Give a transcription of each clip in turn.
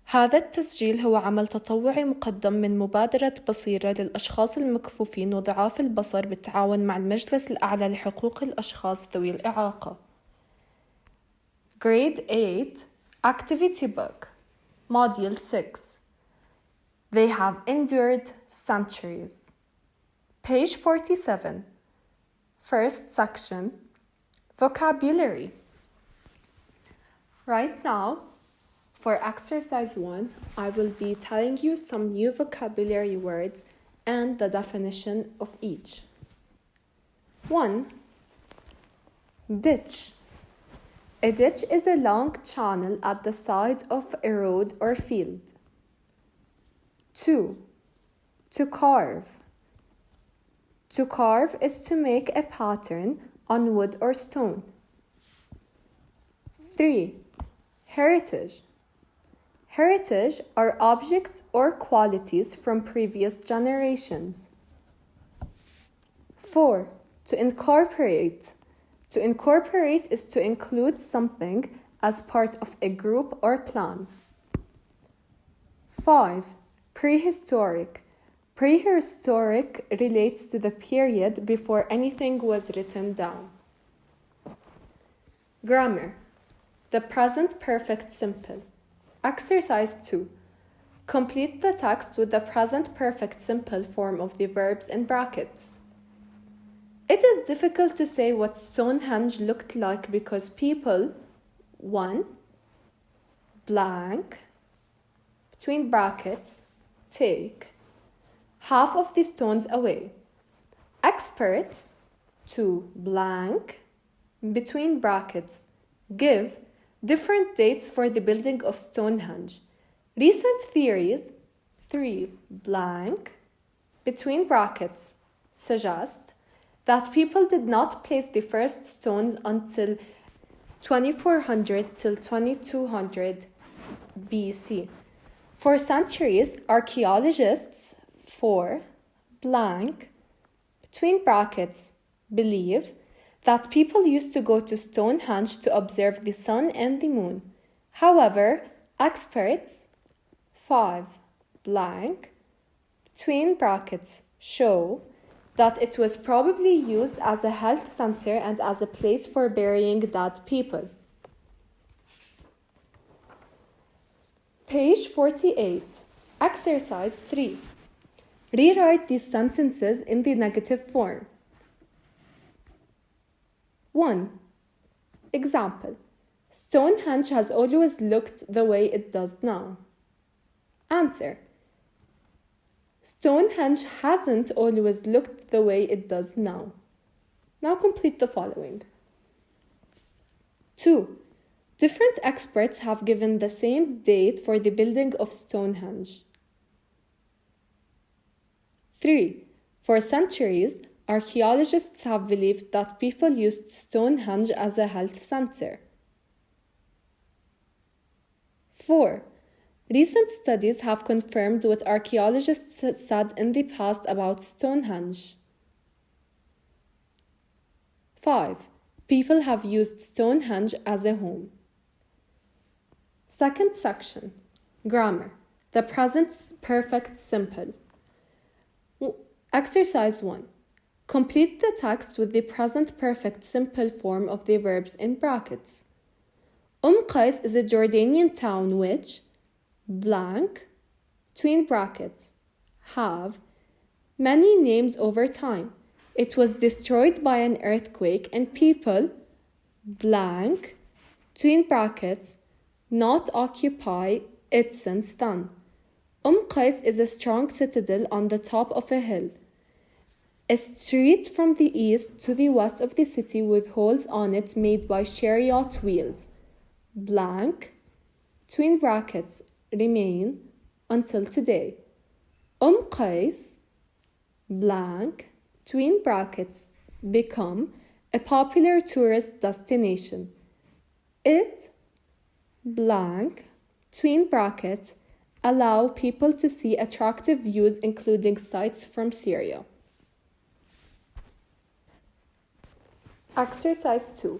هذا التسجيل هو عمل تطوعي مقدم من مبادرة بصيرة للأشخاص المكفوفين وضعاف البصر بالتعاون مع المجلس الأعلى لحقوق الأشخاص ذوي الإعاقة. Grade 8 Activity Book Module 6 They have endured centuries. Page 47 First section Vocabulary. Right now, for exercise 1, I will be telling you some new vocabulary words and the definition of each. 1. Ditch. A ditch is a long channel at the side of a road or field. 2. To carve. To carve is to make a pattern on wood or stone. 3. Heritage. Heritage are objects or qualities from previous generations. 4. To incorporate. To incorporate is to include something as part of a group or plan. 5. Prehistoric. Prehistoric relates to the period before anything was written down. Grammar. The present perfect simple. Exercise 2. Complete the text with the present perfect simple form of the verbs in brackets. It is difficult to say what Stonehenge looked like because people 1. Blank between brackets take half of the stones away. Experts 2. Blank between brackets give different dates for the building of Stonehenge. Recent theories 3. Blank between brackets suggest that people did not place the first stones until 2400 till 2200 BC. For centuries, archaeologists 4. Blank between brackets believe that people used to go to Stonehenge to observe the sun and the moon. However, experts 5. Blank between brackets show that it was probably used as a health center and as a place for burying dead people. Page 48. Exercise 3. Rewrite these sentences in the negative form. 1. Example. Stonehenge has always looked the way it does now. Answer. Stonehenge hasn't always looked the way it does now. Now complete the following. 2. Different experts have given the same date for the building of Stonehenge. 3. For centuries, archaeologists have believed that people used Stonehenge as a health center. 4. Recent studies have confirmed what archaeologists said in the past about Stonehenge. 5. People have used Stonehenge as a home. Second section. Grammar. The present perfect simple. Exercise 1. Complete the text with the present perfect simple form of the verbs in brackets. Qais is a Jordanian town which blank between brackets have many names over time. It was destroyed by an earthquake and people blank between brackets not occupy it since then. Qais is a strong citadel on the top of a hill. A street from the east to the west of the city with holes on it made by chariot wheels blank between brackets remain until today. Qais blank between brackets become a popular tourist destination. It blank between brackets allow people to see attractive views including sights from Syria. Exercise 2.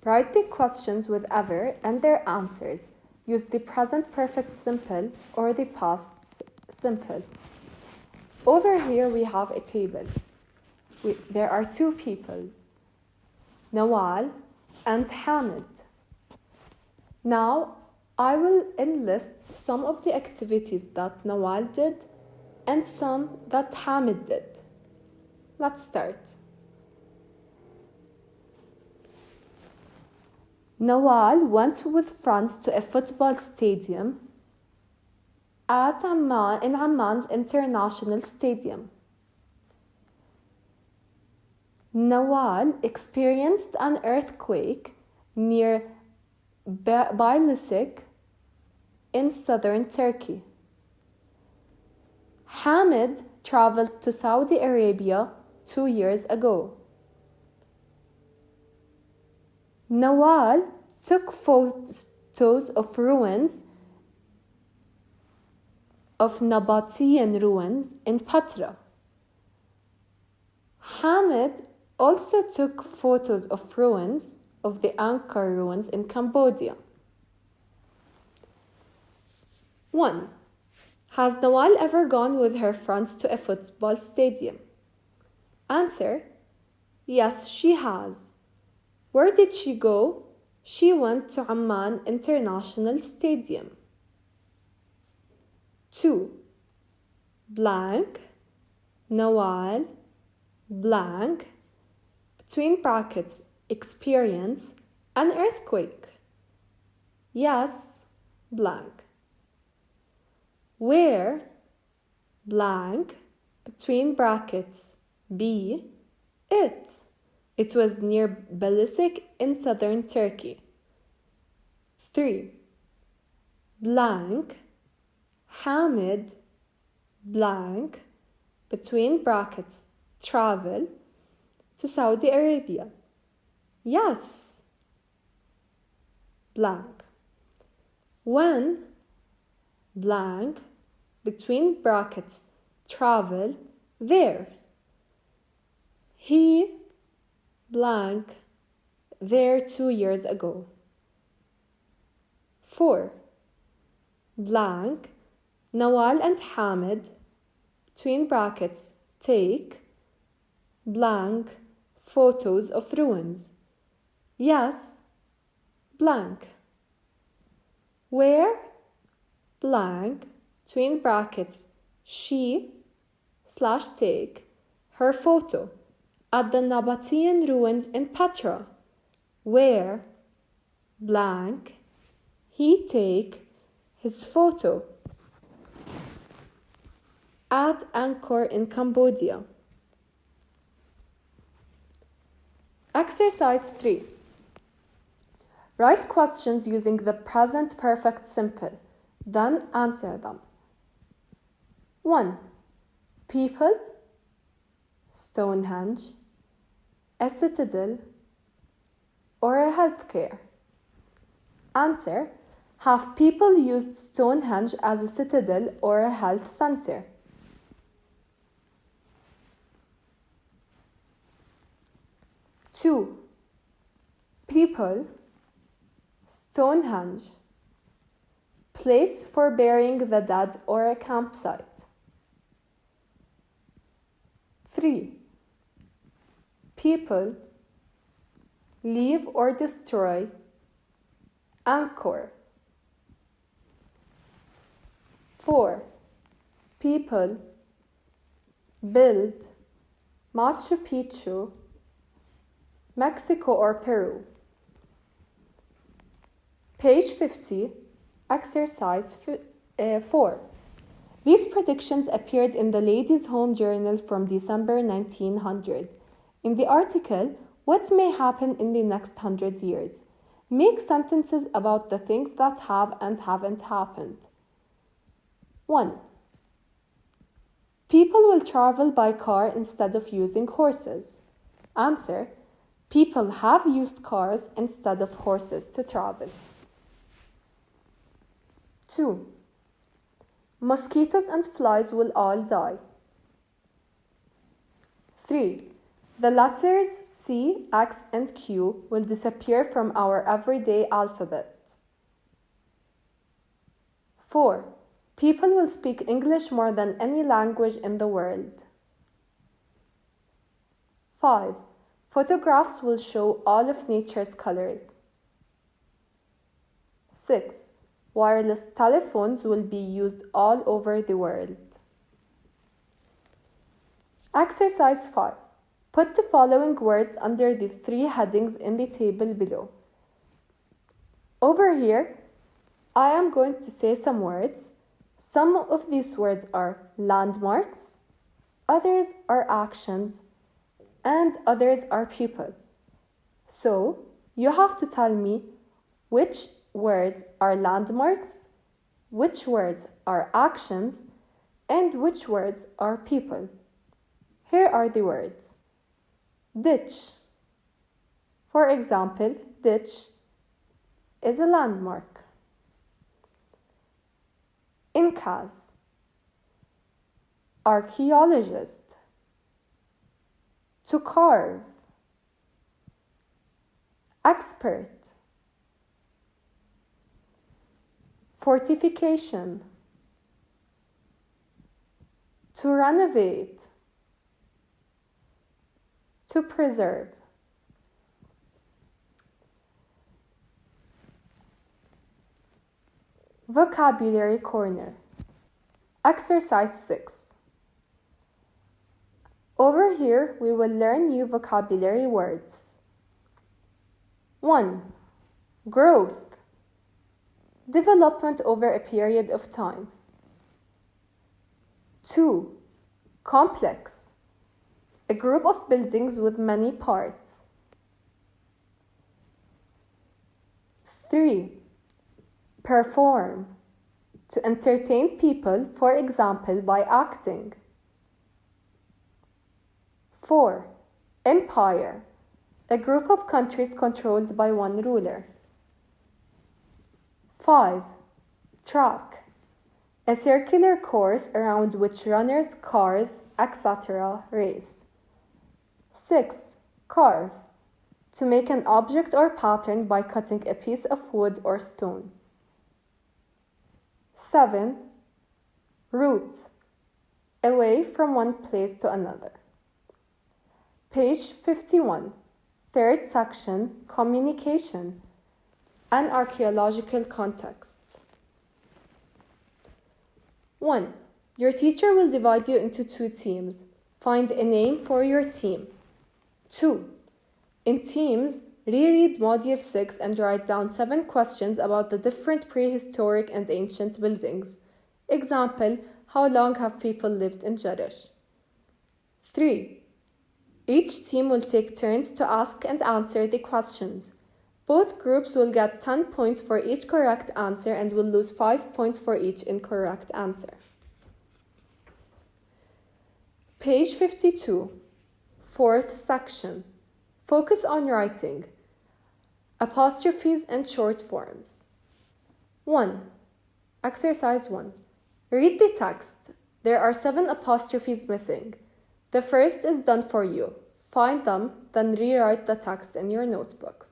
Write the questions with ever and their answers. use the present perfect simple or the past simple. Over here we have a table. There are two people, Nawal and Hamid. Now I will enlist some of the activities that Nawal did and some that Hamid did. Let's start. Nawal went with friends to a football stadium at Amman's International Stadium. Nawal experienced an earthquake near Beylik in southern Turkey. Hamid traveled to Saudi Arabia 2 years ago. Nawal took photos of ruins of Nabatean ruins in Petra. Hamid also took photos of ruins of the Angkor ruins in Cambodia. 1. Has Nawal ever gone with her friends to a football stadium? Answer: yes, she has. Where did she go? She went to Amman International Stadium. 2. Blank, Nawal, blank, between brackets, experience an earthquake. Yes, blank. Where, blank, between brackets, be, it. It was near Beylik in southern Turkey. 3. Blank, Hamid, blank, between brackets, travel to Saudi Arabia. Yes, blank. When, blank, between brackets, travel there. He, blank, there 2 years ago. 4. Blank, Nawal and Hamid, between brackets, take, blank, photos of ruins. Yes, blank. Where, blank, between brackets, she/take, her photo, at the Nabatean ruins in Petra, where, blank, he take his photo, at Angkor in Cambodia. Exercise 3. Write questions using the present perfect simple, then answer them. 1. People, Stonehenge, a citadel, or a healthcare? Answer: have people used Stonehenge as a citadel or a health center? 2. People, Stonehenge, place for burying the dead or a campsite. 3. People, leave or destroy Angkor. 4. People, build Machu Picchu, Mexico or Peru. Page 50, exercise 4. These predictions appeared in the Ladies' Home Journal from December 1900. In the article, what may happen in the next 100 years? Make sentences about the things that have and haven't happened. 1. People will travel by car instead of using horses. Answer: people have used cars instead of horses to travel. 2. Mosquitoes and flies will all die. 3. The letters C, X, and Q will disappear from our everyday alphabet. 4. People will speak English more than any language in the world. 5. Photographs will show all of nature's colors. 6. Wireless telephones will be used all over the world. Exercise 5. Put the following words under the 3 headings in the table below. Over here, I am going to say some words. Some of these words are landmarks, others are actions, and others are people. So, you have to tell me which words are landmarks, which words are actions, and which words are people. Here are the words. Ditch. For example, ditch is a landmark. Injaz. Archaeologist. To carve. Expert. Fortification. To renovate. To preserve. Vocabulary Corner. Exercise 6. Over here, we will learn new vocabulary words. 1. Growth. Development over a period of time. 2. Complex. A group of buildings with many parts. 3. Perform. To entertain people, for example, by acting. 4. Empire. A group of countries controlled by one ruler. 5. Track. A circular course around which runners, cars, etc. race. 6. Carve. To make an object or pattern by cutting a piece of wood or stone. 7. Route. Away from one place to another. Page 51. Third section, Communication. An archaeological context. 1. Your teacher will divide you into 2 teams. Find a name for your team. 2. In teams, reread Module 6 and write down 7 questions about the different prehistoric and ancient buildings. Example, how long have people lived in Jarish? 3. Each team will take turns to ask and answer the questions. Both groups will get 10 points for each correct answer and will lose 5 points for each incorrect answer. Page 52. Fourth section. Focus on writing. Apostrophes and short forms. 1. Exercise 1. Read the text. There are 7 apostrophes missing. The first is done for you. Find them, then rewrite the text in your notebook.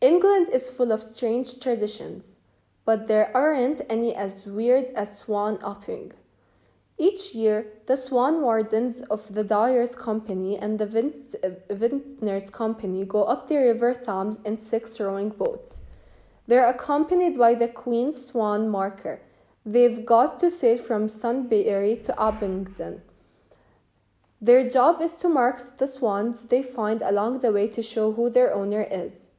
England is full of strange traditions, but there aren't any as weird as swan upping. Each year, the swan wardens of the dyer's company and the vintner's company go up the River Thames in 6 rowing boats. They're accompanied by the Queen's Swan marker. They've got to sail from Sunbury to Abingdon. Their job is to mark the swans they find along the way to show who their owner is.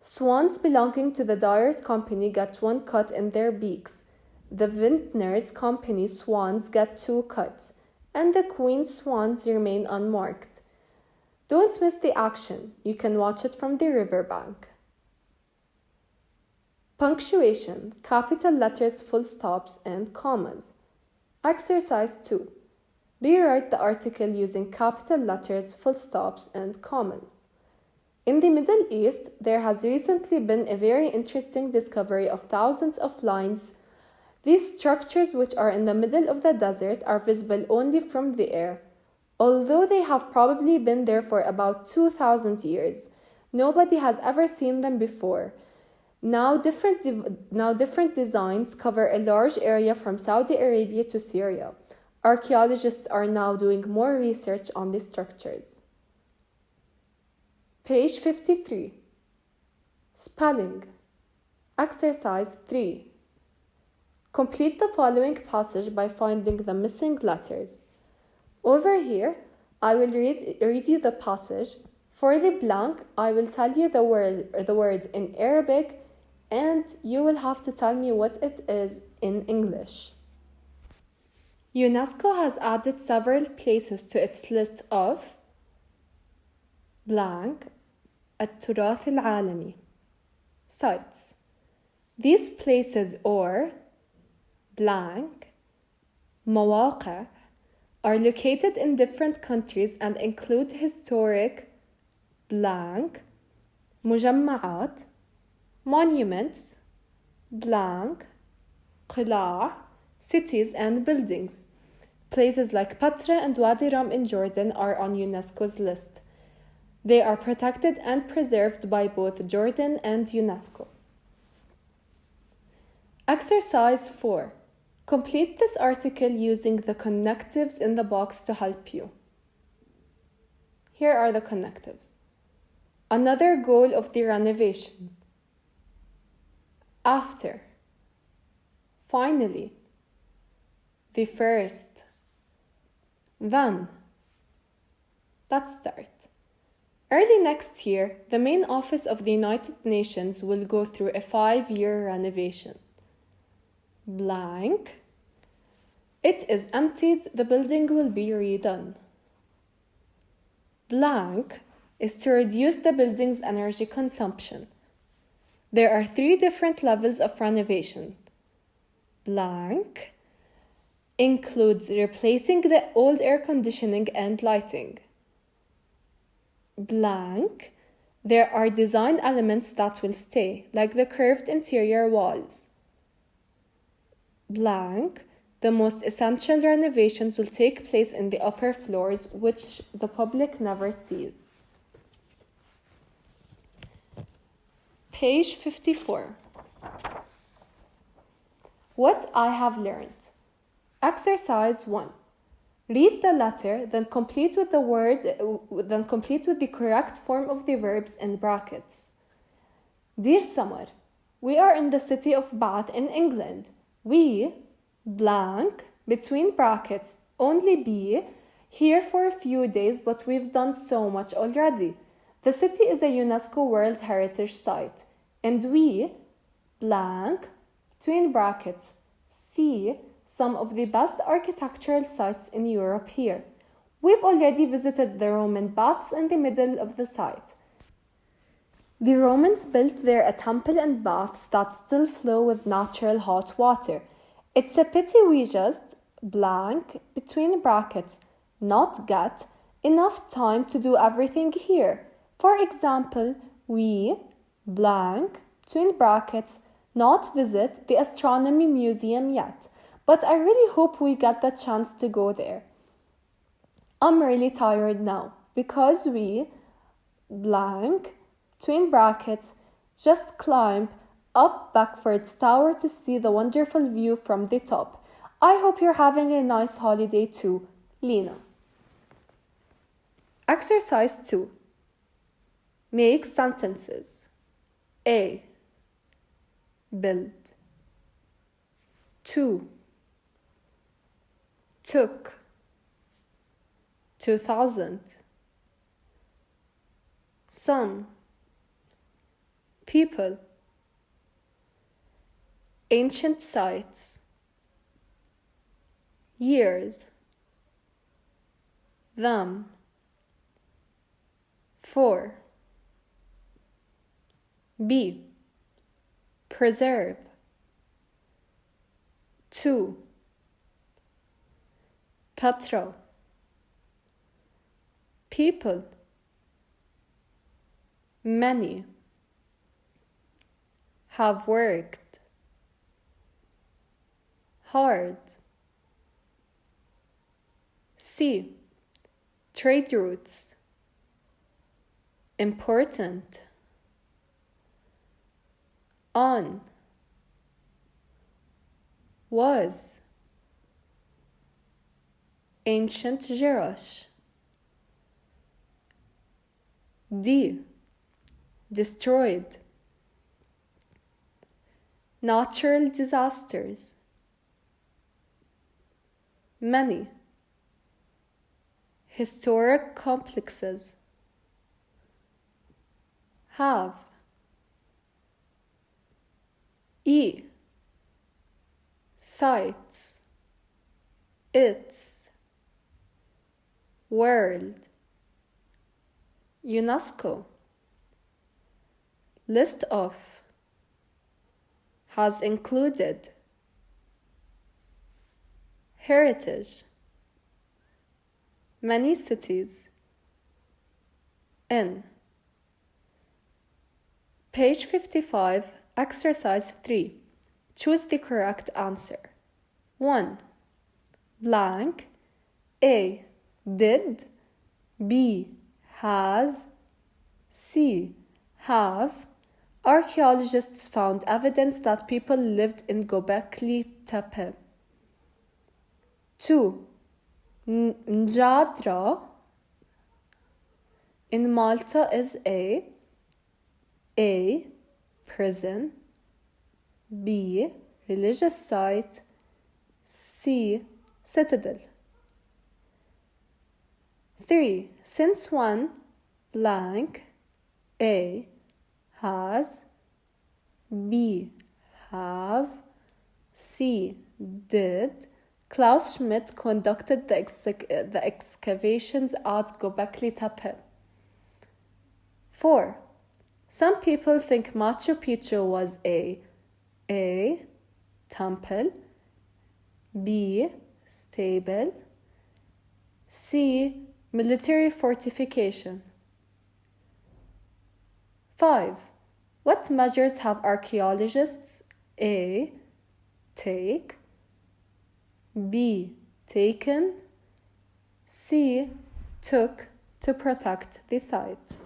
Swans belonging to the dyer's company get 1 cut in their beaks. The vintner's company swans get 2 cuts, and the Queen's swans remain unmarked. Don't miss the action. You can watch it from the riverbank. Punctuation, capital letters, full stops, and commas. Exercise 2. Rewrite the article using capital letters, full stops, and commas. In the Middle East, there has recently been a very interesting discovery of thousands of lines. These structures, which are in the middle of the desert, are visible only from the air. Although they have probably been there for about 2,000 years, nobody has ever seen them before. Now different designs cover a large area from Saudi Arabia to Syria. Archaeologists are now doing more research on these structures. Page 53. Spelling. Exercise 3. Complete the following passage by finding the missing letters. Over here, I will read you the passage. For the blank, I will tell you the word in Arabic, and you will have to tell me what it is in English. UNESCO has added several places to its list of blank التراث العالمي sites. These places or blank مواقع are located in different countries and include historic blank مجمعات monuments blank قلاع cities and buildings. Places like Petra and Wadi Rum in Jordan are on UNESCO's list. They are protected and preserved by both Jordan and UNESCO. Exercise 4. Complete this article using the connectives in the box to help you. Here are the connectives. Another goal of the renovation. After. Finally. The first. Then. Let's start. Early next year, the main office of the United Nations will go through a 5-year renovation. Blank. It is emptied, the building will be redone. Blank is to reduce the building's energy consumption. There are 3 different levels of renovation. Blank includes replacing the old air conditioning and lighting. Blank, there are design elements that will stay, like the curved interior walls. Blank, the most essential renovations will take place in the upper floors, which the public never sees. Page 54. What I have learned. Exercise 1. Read the letter, then complete with the correct form of the verbs in brackets. Dear Summer, we are in the city of Bath in England. We, blank, between brackets, only be here for a few days, but we've done so much already. The city is a UNESCO World Heritage Site, and we, blank, between brackets, see some of the best architectural sites in Europe here. We've already visited the Roman baths in the middle of the site. The Romans built there a temple and baths that still flow with natural hot water. It's a pity we just, blank, between brackets, not get enough time to do everything here. For example, we, blank, between brackets, not visit the astronomy museum yet. But I really hope we get the chance to go there. I'm really tired now because we, blank, between brackets, just climbed up Beckford's Tower to see the wonderful view from the top. I hope you're having a nice holiday too, Lena. Exercise 2. Make sentences. A. Build. 2. Took. 2000. Some. People. Ancient sites. Years. Them. 4. B. Preserve. 2. Petrol. People. Many. Have worked. Hard. C. Trade routes. Important. on, was, ancient Jerash. Destroyed. Natural disasters. Many. Historic complexes. Have. Sites. Its. World. UNESCO. List of. Has included. Heritage. Many cities. In. Page 55, exercise 3. Choose the correct answer. 1. Blank. A. Did. B. Has. C. Have. Archaeologists found evidence that people lived in Göbekli Tepe. 2. Njadra in Malta is A. Prison. B. Religious site. C. Citadel. 3. Since when blank. A. Has. B. Have. C. Did. Klaus Schmidt conducted the excavations at Göbekli Tepe. 4. Some people think Machu Picchu was A. Temple. B. Stable. C. Military fortification. 5. What measures have archaeologists A. Take. B. Taken. C. Took to protect the site.